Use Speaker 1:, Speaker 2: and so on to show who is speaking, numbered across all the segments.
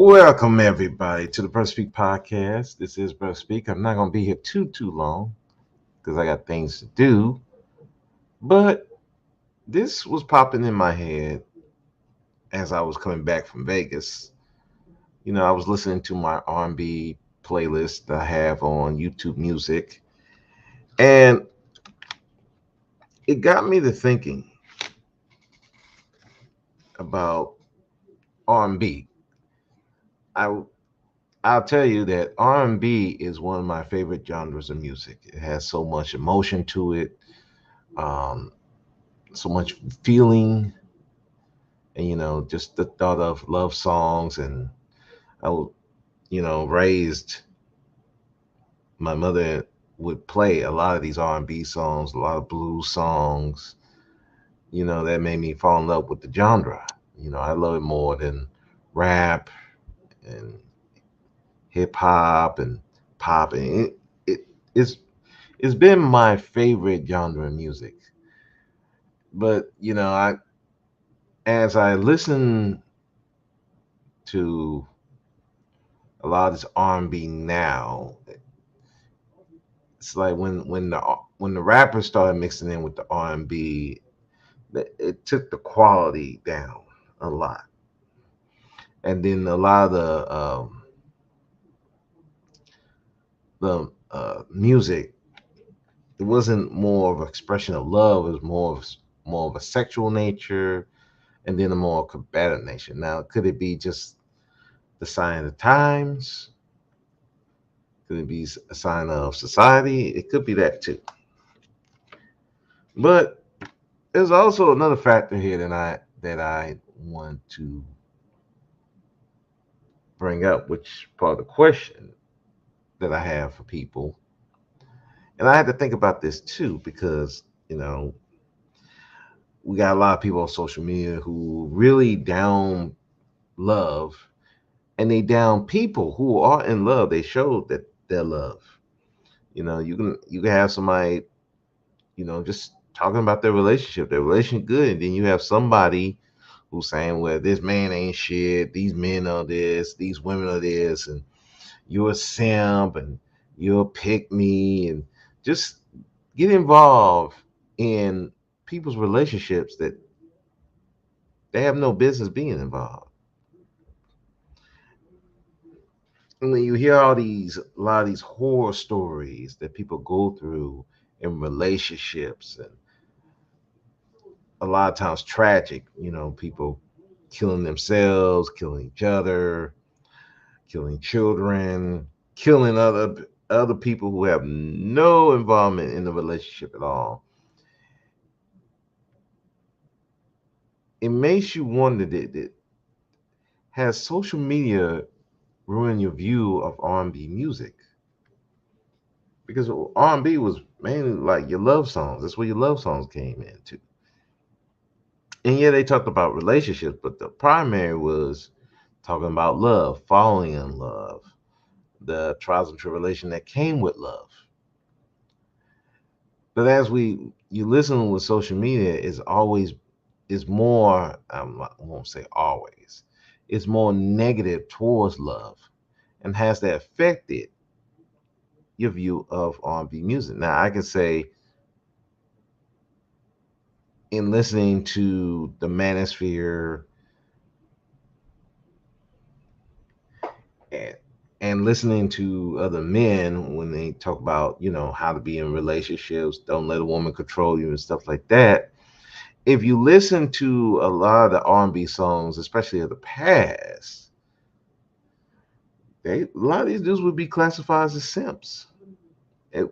Speaker 1: Welcome everybody to the Brother Speak podcast. This is Brother Speak. I'm not gonna be here too long because I got things to do. But this was popping in my head as I was coming back from Vegas. I was listening to my R&B playlist that I have on YouTube Music, and it got me to thinking about R&B. I I'll tell you that R&B is one of my favorite genres of music. It has so much emotion to it. Um, so much feeling, and just the thought of love songs. And I was raised, my mother would play a lot of these R&B songs, a lot of blues songs. That made me fall in love with the genre. I love it more than rap and hip hop and pop. And it's it's been my favorite genre of music. But I as I listen to a lot of this R&B now, it's like when the rappers started mixing in with the R&B, it took the quality down a lot. And then a lot of the music, it wasn't more of an expression of love. It was more of a sexual nature, and then a more combative nature. Now, could it be just the sign of the times? Could it be a sign of society? It could be that too. But there's also another factor here that I want to bring up, which part of the question that I have for people. And I had to think about this too, because, we got a lot of people on social media who really down love, and they down people who are in love. They show that they're love. You can have somebody, just talking about their relationship good, and then you have somebody who's saying, well, this man ain't shit, these men are this, these women are this, and you're a simp, and you're a pick me, and just get involved in people's relationships that they have no business being involved. And when you hear a lot of these horror stories that people go through in relationships, and a lot of times tragic, people killing themselves, killing each other, killing children, killing other people who have no involvement in the relationship at all. It makes you wonder that has social media ruined your view of R&B music? Because R&B was mainly like your love songs. That's where your love songs came into. And yeah, they talked about relationships, but the primary was talking about love, falling in love, the trials and tribulation that came with love. But as you listen with social media, is more, I won't say always, it's more negative towards love, and has that affected your view of R&B music? Now, I can say, in listening to the Manosphere, and, and listening to other men when they talk about, how to be in relationships, don't let a woman control you and stuff like that. If you listen to a lot of the R&B songs, especially of the past, a lot of these dudes would be classified as simps.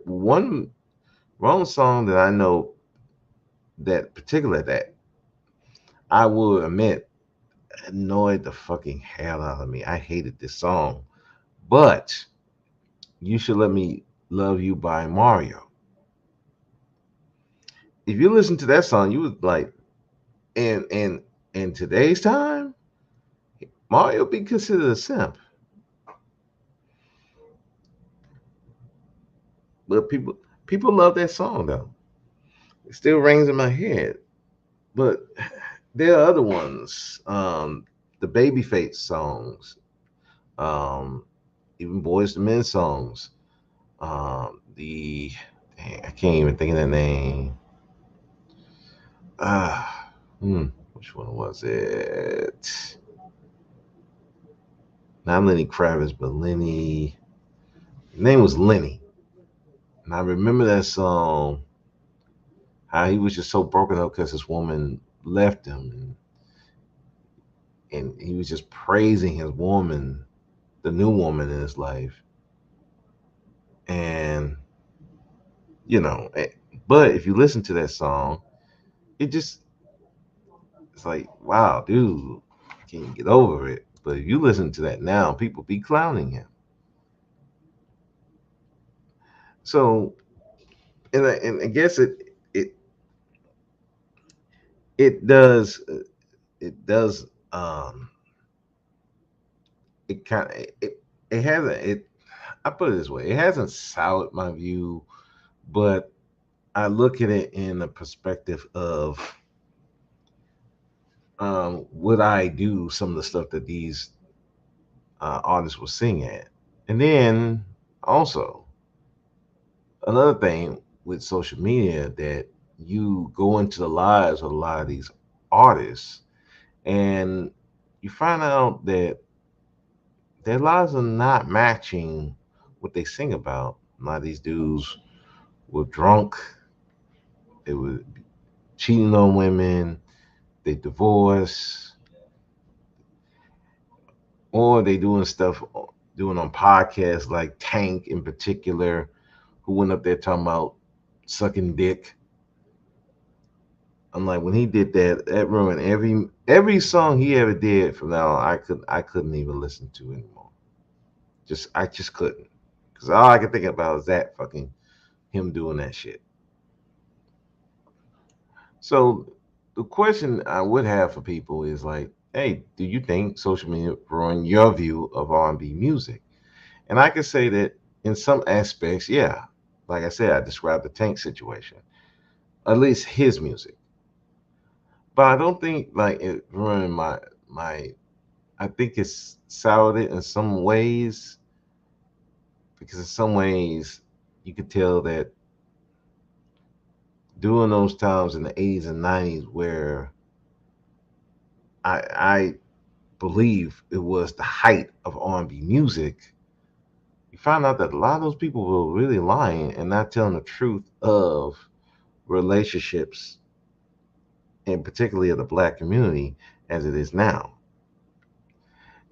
Speaker 1: One wrong song that I know, that I will admit annoyed the fucking hell out of me. I hated this song, but "You Should Let Me Love You" by Mario. If you listen to that song, you would like, in today's time, Mario be considered a simp. But people love that song though. It still rings in my head. But there are other ones. The Babyface songs. Um, even Boys to Men songs. The I can't even think of the name. Ah, which one was it? Not Lenny Kravitz, but Lenny. His name was Lenny, and I remember that song. How he was just so broken up because his woman left him, and he was just praising his woman, the new woman in his life, and you know. But if you listen to that song, it just it's like, wow, dude, can you get over it? But if you listen to that now, people be clowning him. So, and I guess it it does it does it kind of it hasn't it I put it this way, it hasn't soured my view, but I look at it in the perspective of would I do some of the stuff that these artists will sing at, and then also another thing with social media that you go into the lives of a lot of these artists and you find out that their lives are not matching what they sing about. A lot of these dudes were drunk, they were cheating on women, they divorced, or they doing stuff doing on podcasts like Tank in particular, who went up there talking about sucking dick. I'm like, when he did that, that ruined every song he ever did from now on. I couldn't even listen to anymore. I just couldn't, because all I could think about is that fucking him doing that shit. So the question I would have for people is like, hey, do you think social media ruined your view of R&B music? And I could say that in some aspects, yeah. Like I said, I described the Tank situation, at least his music. But I don't think like it ruined my. I think it's soured it in some ways because in some ways you could tell that during those times in the 80s and 90s where I believe it was the height of R&B music, you find out that a lot of those people were really lying and not telling the truth of relationships, and particularly of the black community as it is now.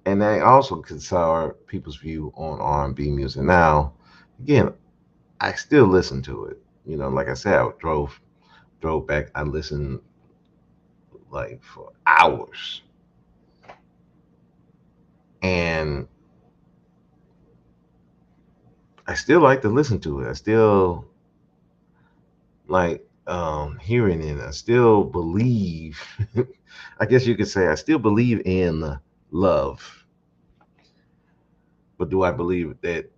Speaker 1: And that also can sour people's view on R&B music. Now, again, I still listen to it. You know, like I said, I drove back. I listened like for hours, and I still like to listen to it. I still like hearing it. I still believe. I guess you could say I still believe in love, but do I believe that?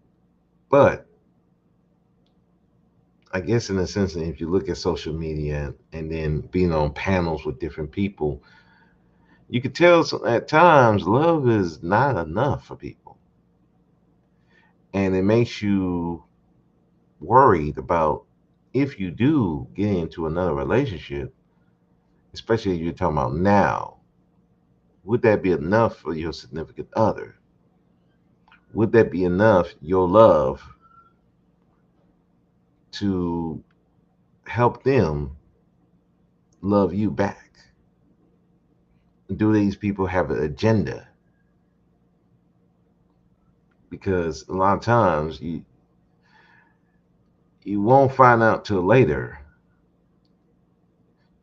Speaker 1: But I guess in a sense, if you look at social media and then being on panels with different people, you could tell at times love is not enough for people, and it makes you worried about if you do get into another relationship, especially if you're talking about now, would that be enough for your significant other? Would that be enough, your love, to help them love you back? Do these people have an agenda? Because a lot of times you won't find out till later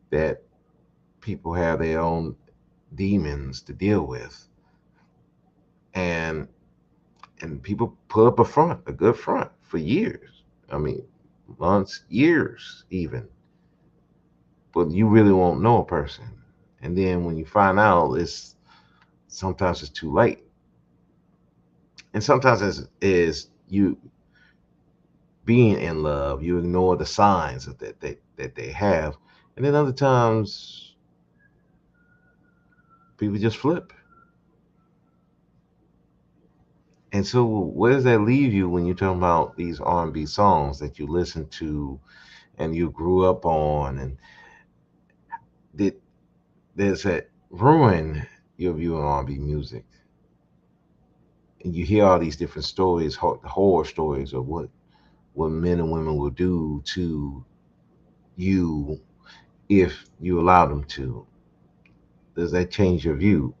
Speaker 1: that people have their own demons to deal with, and people put up a front, a good front, for years. I mean, months, years, even. But you really won't know a person, and then when you find out, it's sometimes it's too late, and sometimes is you being in love, you ignore the signs that they have, and then other times people just flip. And so, where does that leave you when you're talking about these R&B songs that you listen to and you grew up on, and did does that ruin your view on R&B music? And you hear all these different stories, horror stories of what men and women will do to you if you allow them to. Does that change your view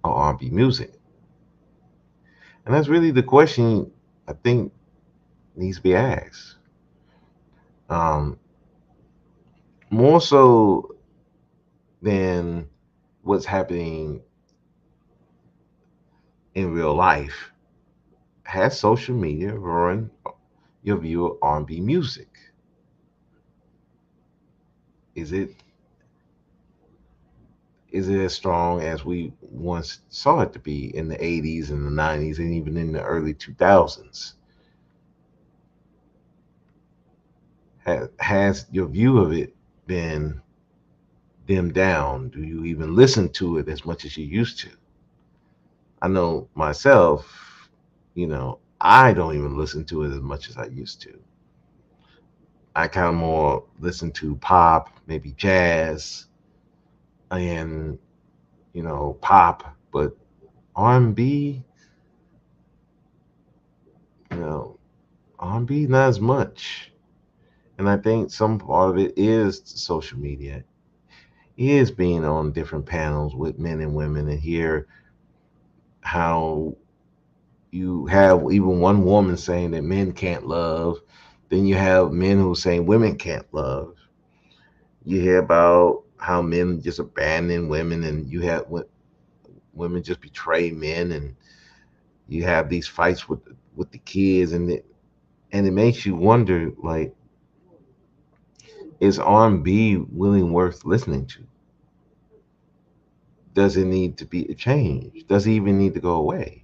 Speaker 1: on R&B music? And that's really the question I think needs to be asked. Um, More so than what's happening in real life, has social media ruined your view of R&B music? Is it is it as strong as we once saw it to be in the 80s and the 90s and even in the early 2000s? Has your view of it been dimmed down? Do you even listen to it as much as you used to? I know myself, I don't even listen to it as much as I used to. I kind of more listen to pop, maybe jazz, and pop, but R&B, you know, R&B not as much. And I think some part of it is social media, is being on different panels with men and women and hear how you have even one woman saying that men can't love, then you have men who are saying women can't love. You hear about how men just abandon women, and you have women just betray men, and you have these fights with the kids, and it makes you wonder, like, is R&B really worth listening to? Does it need to be changed? Does it even need to go away?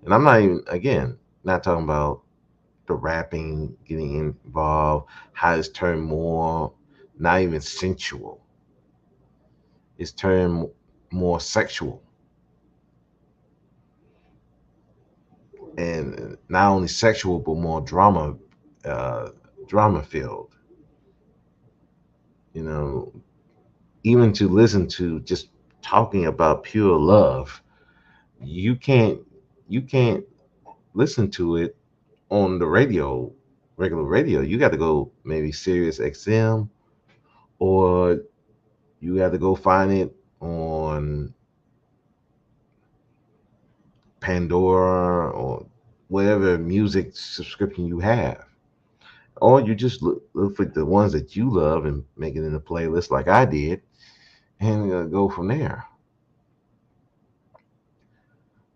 Speaker 1: And I'm not even, again, not talking about the rapping getting involved, how it's turned more, not even sensual, it's turned more sexual, and not only sexual but more uh, drama filled. You know, even to listen to just talking about pure love, you can't you can't listen to it on the radio, regular radio. You got to go maybe Sirius XM, or you have to go find it on Pandora or whatever music subscription you have. Or you just look for the ones that you love and make it in a playlist like I did, and go from there.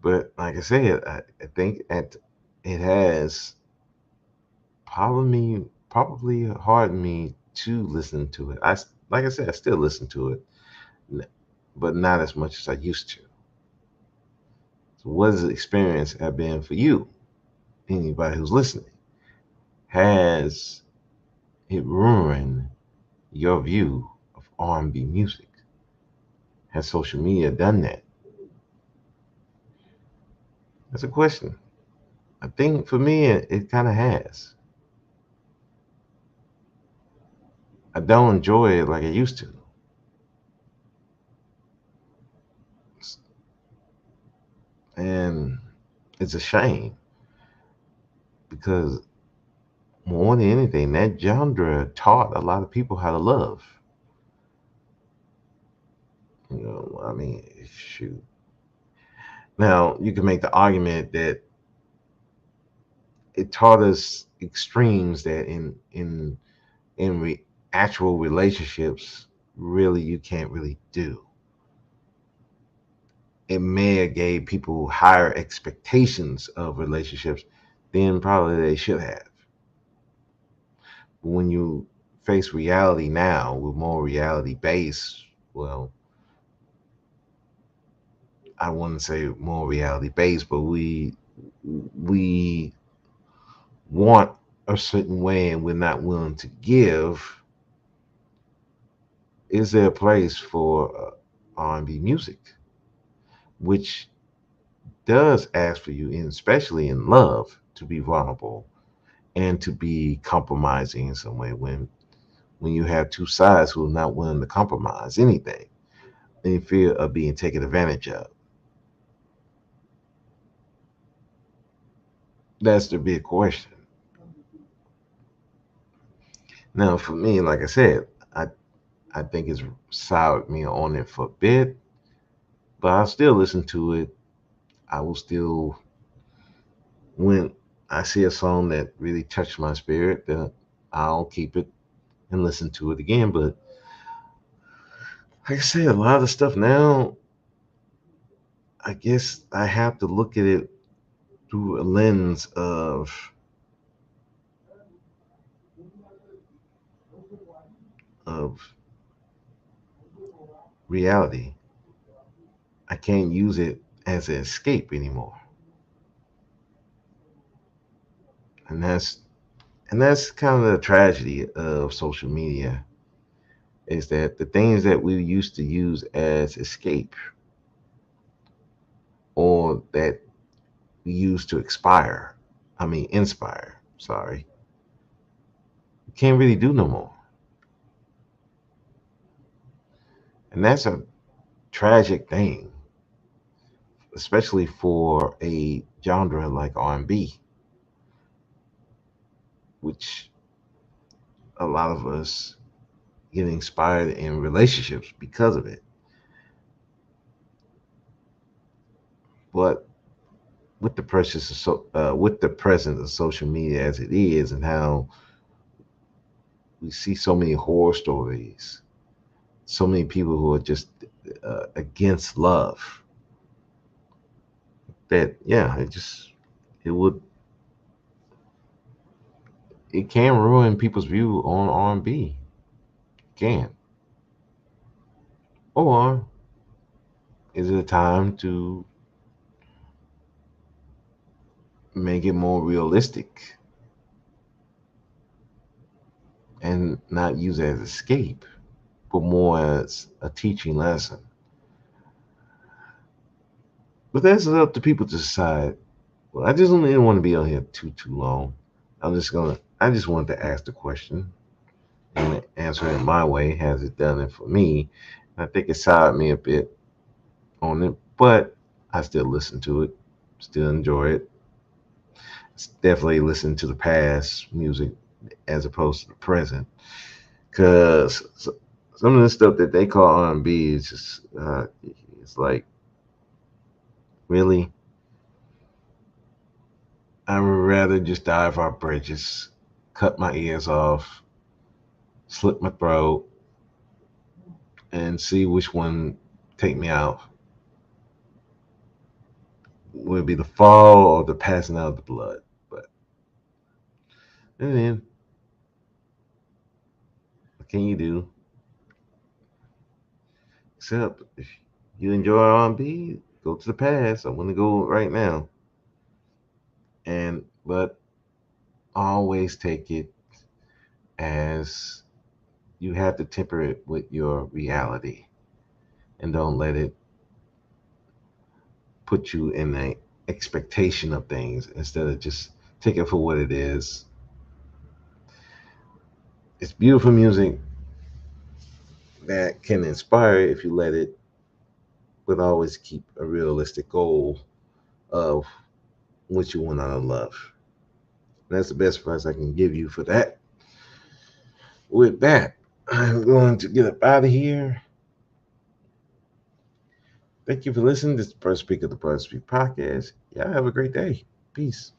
Speaker 1: But like I said, I think it has probably hardened me to listen to it. Like I said, I still listen to it, but not as much as I used to. So what has the experience have been for you? Anybody who's listening, has it ruined your view of R&B music? Has social media done that? That's a question. I think for me, it kind of has. I don't enjoy it like I used to, and it's a shame because more than anything, that genre taught a lot of people how to love. I mean, shoot. Now you can make the argument that it taught us extremes that in actual relationships, really you can't really do. It may have gave people higher expectations of relationships than probably they should have. But when you face reality now with more reality based, well, I wouldn't say more reality based, but we want a certain way and we're not willing to give. Is there a place for R&B music, which does ask for you, and especially in love, to be vulnerable and to be compromising in some way. When you have two sides who are not willing to compromise anything, in fear of being taken advantage of, that's the big question. Now, for me, like I said, I think it's soured me on it for a bit, but I'll still listen to it. I will still, when I see a song that really touched my spirit, then I'll keep it and listen to it again. But like I said, a lot of the stuff now, I guess I have to look at it through a lens of reality. I can't use it as an escape anymore, and that's kind of the tragedy of social media, is that the things that we used to use as escape, or that we used to inspire, sorry, we can't really do no more. And that's a tragic thing, especially for a genre like R&B, which a lot of us get inspired in relationships because of it. But with the presence of social media as it is, and how we see so many horror stories, so many people who are just against love, that yeah, it would it can ruin people's view on R&B. Can. Or is it a time to make it more realistic and not use it as escape, but more as a teaching lesson? But that's up to people to decide. Well, I just didn't want to be on here too long. I just wanted to ask the question and answer it my way. Has it done it for me? I think it soured me a bit on it, but I still listen to it, still enjoy it. Definitely listen to the past music as opposed to the present, because some of the stuff that they call R&B is just it's like, really, I would rather just dive off bridges, cut my ears off, slit my throat, and see which one take me out. Would it be the fall or the passing out of the blood? But then, what can you do? Except if you enjoy R&B, go to the past. I want to go right now, and but always take it as you have to temper it with your reality, and don't let it put you in a expectation of things instead of just take it for what it is. It's beautiful music that can inspire if you let it, but always keep a realistic goal of what you want out of love. That's the best advice I can give you for that. With that, I'm going to get up out of here. Thank you for listening. This is the first speak of the First Speak podcast. Y'all have a great day. Peace.